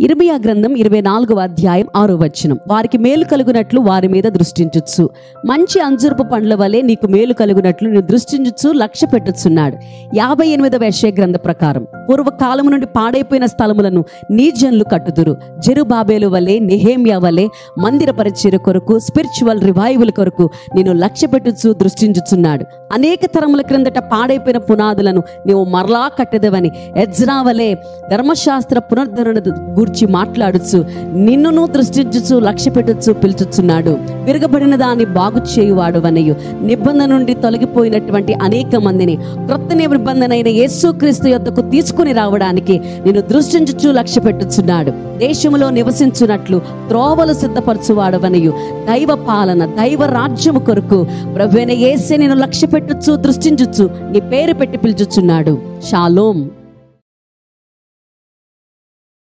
ఇర్మీయా గ్రంథం 24వ అధ్యాయం 6వ వచనం. వారికి మేలు కలుగునట్లు వారి మీద దృష్టించుచు, మంచి అంజూరపు పండ్ల వలె నీకు మేలు కలుగునట్లు నేను దృష్టించుచు లక్ష్య పెట్టుచున్నాడు. 58వ యెషయా గ్రంథ ప్రకారం పూర్వకాలము నుండి పాడైపోయిన స్థలములను నీ జనులు కట్టుదురు. జెరుబాబేలు వలె, నెహేమియా వలె మందిర పరిచర్య కొరకు, స్పిరిచువల్ రివైవల్ కొరకు నేను లక్ష్య పెట్టుచు దృష్టించుచున్నాడు. అనేక తరముల క్రిందట పాడైపోయిన పునాదులను నీవు మరలా కట్టెదవని ఎజ్రా వలె ధర్మశాస్త్ర పునరుద్ధరణ గురించి మాట్లాడుచు నిన్నును దృష్టించుచు లక్ష్య పెట్టుచు పిలుచుచున్నాడు. విరగబడిన దాన్ని బాగు చేయువాడు వనయు నిబంధన నుండి తొలగిపోయినటువంటి అనేక మందిని క్రొత్త నిబంధన అయిన యేసుక్రీస్తు యొద్దకు తీసుకుని రావడానికి నేను దృష్టించుచు లక్ష్య పెట్టుచున్నాడు. దేశములో నివసించున్నట్లు త్రోవలు సిద్ధపరచువాడు వనయు దైవ పాలన, దైవ రాజ్యము కొరకు ప్రభువైన యేసే నేను లక్ష్య పెట్టుచు దృష్టించుచు నీ పేరు పెట్టి పిలుచుచున్నాడు. షాలోం.